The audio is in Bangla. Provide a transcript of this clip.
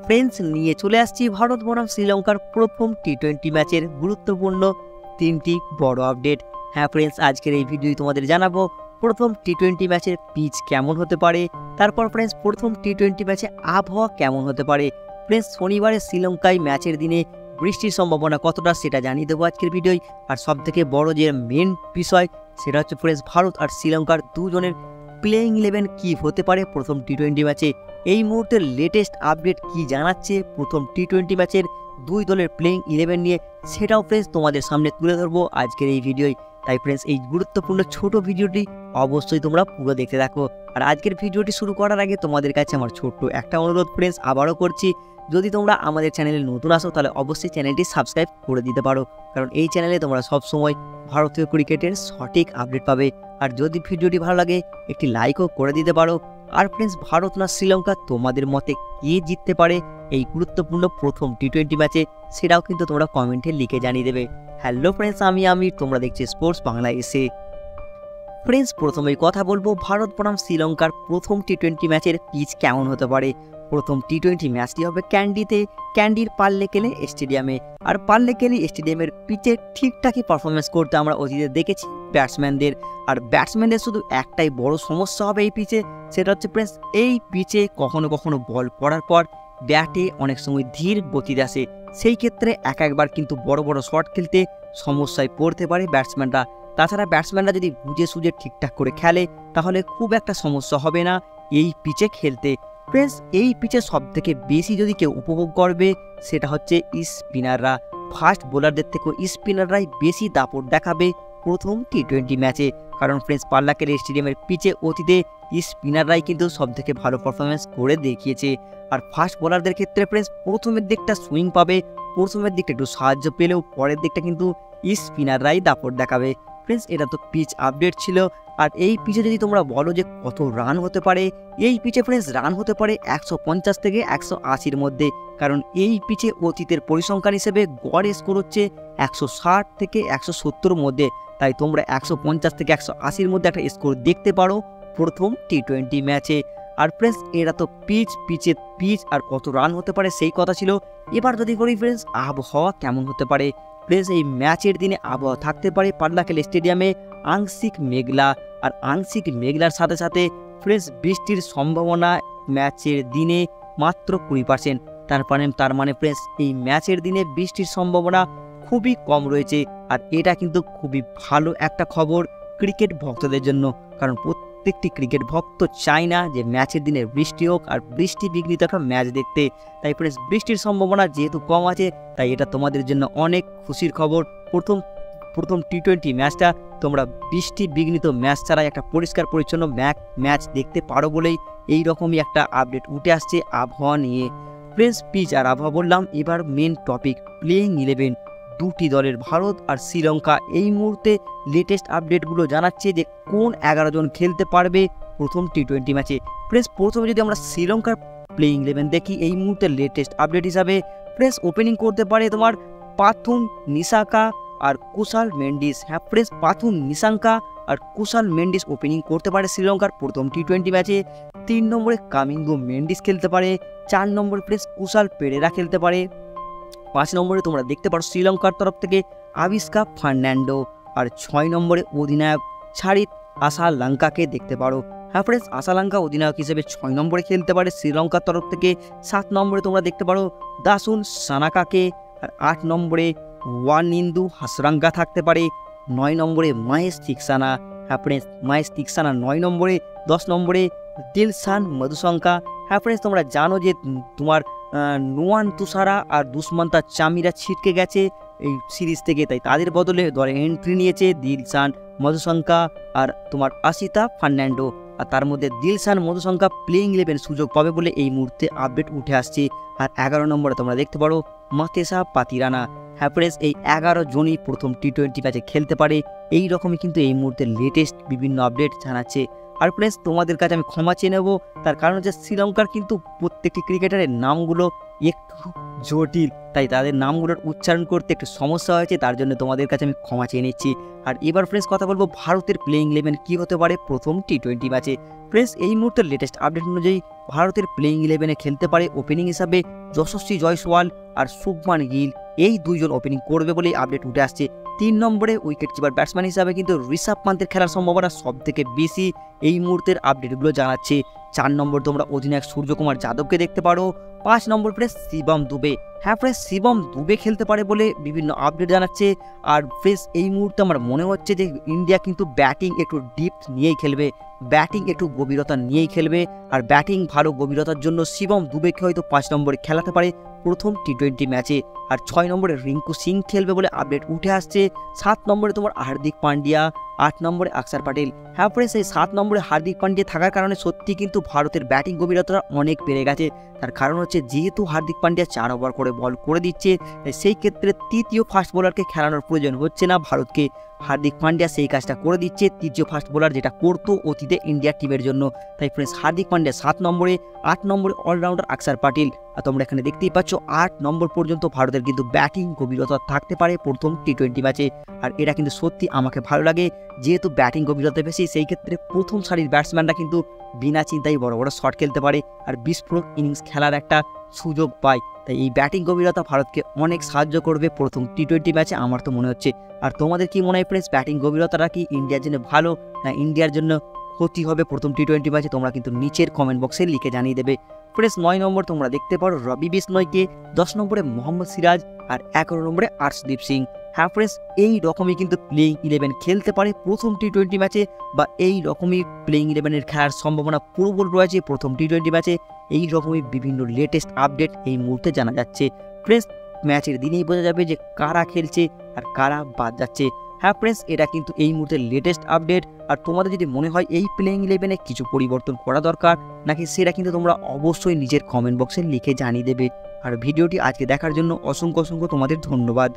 ফ্রেন্ডস নিয়ে চলে আসছি ভারত বনাম শ্রীলঙ্কার প্রথম টি20 ম্যাচের গুরুত্বপূর্ণ 3টি বড় আপডেট। হ্যাঁ ফ্রেন্ডস, আজকের এই ভিডিওয় তোমাদের জানাবো প্রথম টি20 ম্যাচের পিচ কেমন হতে পারে, তারপর ফ্রেন্ডস প্রথম টি20 ম্যাচে আবহাওয়া কেমন হতে পারে। ফ্রেন্ডস শনিবারে শ্রীলঙ্কায় ম্যাচের দিনে বৃষ্টির সম্ভাবনা কতটা সেটা জানিয়ে দেবো আজকের ভিডিওয়। আর সবথেকে বড় যে মেন বিষয় সেটা হচ্ছে ফ্রেন্ডস ভারত আর শ্রীলঙ্কার দুজনের প্লেইং 11 কি হতে পারে প্রথম টি20 ম্যাচে। এই মুহূর্তের লেটেস্ট আপডেট কি জানাচ্ছে প্রথম টি20 ম্যাচের দুই দলের প্লেইং 11 নিয়ে, সেটাও ফ্রেন্ডস তোমাদের সামনে তুলে ধরবো আজকের এই ভিডিওয়। তাই ফ্রেন্ডস এই গুরুত্বপূর্ণ ছোট ভিডিওটি অবশ্যই তোমরা পুরো দেখতে থাকো। আর আজকের ভিডিওটি শুরু করার আগে তোমাদের কাছে আমার ছোট্ট একটা অনুরোধ ফ্রেন্ডস, আবারও করছি, যদি তোমরা আমাদের চ্যানেলে নতুন আসো তাহলে অবশ্যই চ্যানেলটি সাবস্ক্রাইব করে দিতে পারো, কারণ এই চ্যানেলে তোমরা সবসময় ভারতীয় ক্রিকেটের সঠিক আপডেট পাবে। আর যদি ভিডিওটি ভালো লাগে একটি লাইকও করে দিতে পারো। আর ফ্রেন্ডস ভারত না শ্রীলঙ্কা তোমাদের মতে কে জিততে পারে এই গুরুত্বপূর্ণ প্রথম টি20 ম্যাচে, সেটাও কিন্তু তোমরা কমেন্টে লিখে জানিয়ে দেবে। হ্যালো ফ্রেন্ডস, আমি আমির, তোমরা দেখছি স্পোর্টস বাংলা এসে। ফ্রেন্ডস প্রথমেই কথা বলবো ভারত বনাম শ্রীলঙ্কার প্রথম টি20 ম্যাচের পিচ কেমন হতে পারে। প্রথম টি20 ম্যাচটি হবে ক্যান্ডির পাল্লেকেলে স্টেডিয়ামে। আর পাল্লেকেলে স্টেডিয়ামের পিচে ঠিকঠাকই পারফরমেন্স করতে আমরা অতীতে দেখেছি ব্যাটসম্যানদের। আর ব্যাটসম্যানদের শুধু একটাই বড় সমস্যা হবে এই পিচে, সেটা হচ্ছে ফ্রেন্ডস এই পিচে কখনো কখনো বল পড়ার পর ব্যাটে অনেক সময় ধীর গতিতে আসে, সেই ক্ষেত্রে একবার কিন্তু বড় বড় শট খেলতে সমস্যায় পড়তে পারে ব্যাটসম্যানরা। তাছাড়া ব্যাটসম্যানরা যদি বুঝে সুঝে ঠিকঠাক করে খেলে তাহলে খুব একটা সমস্যা হবে না এই পিচে খেলতে। ফ্রেন্ডস এই পিচে সবথেকে বেশি যদি কেউ উপভোগ করবে সেটা হচ্ছে স্পিনাররা। ফাস্ট বোলারদের থেকেও স্পিনাররাই বেশি দাপট দেখাবে প্রথম টি20 ম্যাচে, কারণ ফ্রেন্ডস পাল্লাকেলে স্টেডিয়ামের পিচে অতীতে স্পিনাররাই কিন্তু সবথেকে ভালো পারফরমেন্স করে দেখিয়েছে। আর ফাস্ট বোলারদের ক্ষেত্রে ফ্রেন্ডস প্রথমের দিকটা সুইং পাবে, প্রথমের দিকটা একটু সাহায্য পেলেও পরের দিকটা কিন্তু স্পিনাররাই দাপট দেখাবে। ফ্রেন্ডস এটা তো পিচ আপডেট ছিল। আর এই পিচে যদি তোমরা বলো যে কত রান হতে পারে, এই পিচে ফ্রেন্ডস রান হতে পারে 150 থেকে 180-র মধ্যে, কারণ এই পিচে অতীতের পরিসংখ্যান হিসেবে গড় স্কোর হচ্ছে 160 থেকে 170-র মধ্যে। তাই তোমরা 150 থেকে 180-র মধ্যে একটা স্কোর দেখতে পারো প্রথম টি20 ম্যাচে। আর ফ্রেন্ডস এরা তো পিচ আর কত রান হতে পারে সেই কথা ছিল। এবার যদি করি ফ্রেন্ডস আবহাওয়া কেমন হতে পারে। ফ্রেন্ডস এই ম্যাচের দিনে আবহাওয়া থাকতে পারে পাল্লাকেলে স্টেডিয়ামে আংশিক মেঘলা। আর আংশিক মেঘলার সাথে সাথে ফ্রেন্ডস বৃষ্টির সম্ভাবনা ম্যাচের দিনে মাত্র 20%। তার মানে ফ্রেন্ডস এই ম্যাচের দিনে বৃষ্টির সম্ভাবনা খুবই কম রয়েছে। আর এটা কিন্তু খুবই ভালো একটা খবর ক্রিকেট ভক্তদের জন্য, কারণ প্রত্যেকটি ক্রিকেট ভক্ত চায় না যে ম্যাচের দিনে বৃষ্টি হোক আর বৃষ্টি বিঘ্নিত একটা ম্যাচ দেখতে। তাই ফ্রেন্ডস বৃষ্টির সম্ভাবনা যেহেতু কম আছে, তাই এটা তোমাদের জন্য অনেক খুশির খবর। প্রথম টি20 ম্যাচটা তোমরা বৃষ্টি বিঘ্নিত ম্যাচ ছাড়া একটা পরিষ্কার পরিচ্ছন্ন ম্যাচ দেখতে পারো বলেই এই রকমই একটা আপডেট উঠে আসছে আবহাওয়া নিয়ে। ফ্রেন্ডস পিচ আর আবহাওয়া বললাম, এবার মেন টপিক প্লেইং 11। দুটি দলের ভারত আর শ্রীলঙ্কা এই মুহূর্তে লেটেস্ট আপডেটগুলো জানাচ্ছে যে কোন 11 জন খেলতে পারবে প্রথম টি20 ম্যাচে। ফ্রেন্ডস প্রথমে যদি আমরা শ্রীলঙ্কার প্লেইং 11 দেখি এই মুহূর্তে লেটেস্ট আপডেট হিসাবে ফ্রেন্ডস ওপেনিং করতে পারে তোমার পাথুন নিসাঙ্কা আর কুশাল মেন্ডিস। হ্যাঁ ফ্রেন্ডস পাথুন নিসাঙ্কা আর কুশাল মেন্ডিস ওপেনিং করতে পারে শ্রীলঙ্কার প্রথম টি20 ম্যাচে। 3 নম্বরে কামিঙ্গো মেন্ডিস খেলতে পারে, 4 নম্বরে ফ্রেন্ডস কুশাল পেরেরা খেলতে পারে, 5 নম্বরে তোমরা দেখতে পারো শ্রীলঙ্কার তরফ থেকে আবিষ্কা ফার্নান্ডো, আর 6 নম্বরে অধিনায়ক ছাড়িত আসালঙ্কাকে দেখতে পারো। হ্যাঁ ফ্রেন্ডস আসালঙ্কা অধিনায়ক হিসেবে 6 নম্বরে খেলতে পারে শ্রীলঙ্কার তরফ থেকে। 7 নম্বরে তোমরা দেখতে পারো দাসুন সানাকাকে, আর 8 নম্বরে ওয়ানিন্দু হাসরাঙ্গা থাকতে পারে, 9 নম্বরে মহেশ তিক্সানা। হ্যাঁ ফ্রেন্ডস মহেশ তিক্সানা 9 নম্বরে। 10 নম্বরে দিলশান মধুশঙ্কা। হ্যাঁ ফ্রেন্ডস তোমরা জানো যে তোমার নুয়ান তুষারা আর দুষ্মন্তা চামিরা ছিটকে গেছে এই সিরিজ থেকে, তাই তাদের বদলে দলে এন্ট্রি নিয়েছে দিলশান মধুশঙ্কা আর তোমার আশিতা ফার্নান্ডো। আর তার মধ্যে দিলশান মধুশঙ্কা প্লেইং 11 সুযোগ পাবে বলে এই মুহূর্তে আপডেট উঠে আসছে। আর 11 নম্বরে তোমরা দেখতে পারো মাতেসা পাতিরানা। হ্যাঁ ফ্রেন্ডস এই 11 জনই প্রথম টি20 ম্যাচে খেলতে পারে, এই রকমই কিন্তু এই মুহূর্তে লেটেস্ট বিভিন্ন আপডেট জানাচ্ছে। আর ফ্রেন্ডস তোমাদের কাছে আমি ক্ষমা চেয়ে নেবো, তার কারণ হচ্ছে শ্রীলঙ্কার কিন্তু প্রত্যেকটি ক্রিকেটারের নামগুলো একটু জটিল, তাই তাদের নামগুলোর উচ্চারণ করতে একটু সমস্যা হয়েছে, তার জন্য তোমাদের কাছে আমি ক্ষমা চেয়ে নিচ্ছি। আর এবার ফ্রেন্ডস কথা বলবো ভারতের প্লেইং 11 কী হতে পারে প্রথম টি20 ম্যাচে। ফ্রেন্ডস এই মুহূর্তের লেটেস্ট আপডেট অনুযায়ী ভারতের প্লেইং 11-এ খেলতে পারে ওপেনিং হিসাবে যশস্বী জয়সওয়াল আর শুভমান গিল, এই দুইজন ওপেনিং করবে বলেই আপডেট উঠে আসছে। 3 নম্বরে উইকেট কিপার ব্যাটসম্যান হিসাবে কিন্তু ঋষভ পান্তের খেলার সম্ভাবনা সব থেকে বেশি এই মুহূর্তের আপডেটগুলো জানাচ্ছে। 4 নম্বর তোমরা অধিনায়ক সূর্যকুমার যাদবকে দেখতে পারো। 5 নম্বর ফ্রেন্ডস শিবম দুবে, হ্যাঁ ফ্রেন্ডস শিবম দুবে খেলতে পারে বলে বিভিন্ন আপডেট জানাচ্ছে। আর ফ্রেন্ডস এই মুহূর্তে আমার মনে হচ্ছে যে ইন্ডিয়া কিন্তু ব্যাটিং একটু ডিপ নিয়েই খেলবে, ব্যাটিং একটু গভীরতা নিয়েই খেলবে, আর ব্যাটিং ভালো গভীরতার জন্য শিবম দুবেকে হয়তো 5 নম্বরে খেলাতে পারে প্রথম টি20 ম্যাচে। আর 6 নম্বরে রিঙ্কু সিং খেলবে বলে আপডেট উঠে আসছে। 7 নম্বরে তোমার হার্দিক পান্ডিয়া, 8 নম্বরে অক্ষর প্যাটেল। হ্যাঁ ফ্রেন্ডস এই 7 নম্বরে হার্দিক পান্ডিয়া থাকার কারণে সত্যি কিন্তু ভারতের ব্যাটিং গভীরতা অনেক বেড়ে গেছে। তার কারণ হচ্ছে যেহেতু হার্দিক পান্ডিয়া 4 ওভার করে বল করে দিচ্ছে, সেই ক্ষেত্রে তৃতীয় ফাস্ট বোলারকে খেলানোর প্রয়োজন হচ্ছে না ভারতকে। হার্দিক পান্ডিয়া সেই কাজটা করে দিচ্ছে, তৃতীয় ফাস্ট বোলার যেটা করতো অতীতে ইন্ডিয়ার টিমের জন্য। তাই ফ্রেন্ডস হার্দিক পান্ডিয়া 7 নম্বরে, 8 নম্বরে অলরাউন্ডার অক্ষর প্যাটেল। আর তোমরা এখানে দেখতেই পাচ্ছ 8 নম্বর পর্যন্ত ভারতের কিন্তু ব্যাটিং গভীরতা থাকতে পারে প্রথম টি20 ম্যাচে। আর এটা কিন্তু সত্যি আমাকে ভালো লাগে, যেহেতু ব্যাটিং গভীরতা বেশি, সেই ক্ষেত্রে প্রথম সারির ব্যাটসম্যানরা কিন্তু বিনা চিন্তায় বড় বড় শট খেলতে পারে আর বিস্ফোরক ইনিংস খেলার একটা সুযোগ পায়। তাই এই ব্যাটিং গভীরতা ভারতকে অনেক সাহায্য করবে প্রথম টি20 ম্যাচে আমার তো মনে হচ্ছে। আর তোমাদের কি মনে হয় ফ্রেন্ডস, ব্যাটিং গভীরতাটা কি ইন্ডিয়ার জন্য ভালো না ইন্ডিয়ার জন্য ক্ষতি হবে প্রথম টি20 ম্যাচে? তোমরা কিন্তু নিচের কমেন্ট বক্সে লিখে জানিয়ে দেবে। ফ্রেন্ডস 9 নম্বর তোমরা দেখতে পারো রবি বিষ্ণয়কে, 10 নম্বরে মোহাম্মদ সিরাজ আর 11 নম্বরে আর্শদীপ সিং। হ্যাঁ ফ্রেন্ডস এই রকমই কিন্তু প্লেইং 11 খেলতে পারে প্রথম টি20 ম্যাচে, বা এই রকমই প্লেইং 11-এর খেলার সম্ভাবনা প্রবল রয়েছে প্রথম টি20 ম্যাচে। এই রকমই বিভিন্ন লেটেস্ট আপডেট এই মুহূর্তে জানা যাচ্ছে। ফ্রেন্ডস ম্যাচের দিনেই বোঝা যাবে যে কারা খেলছে আর কারা বাদ যাচ্ছে। হ্যাঁ ফ্রেন্ডস এটা কিন্তু এই মুহূর্তে লেটেস্ট আপডেট। আর তোমাদের যদি মনে হয় এই প্লেইং 11-এ কিছু পরিবর্তন করা দরকার নাকি, সেটা কিন্তু তোমরা অবশ্যই নিজের কমেন্ট বক্সে লিখে জানিয়ে দেবে। আর ভিডিওটি আজকে দেখার জন্য অসংখ্য তোমাদের ধন্যবাদ।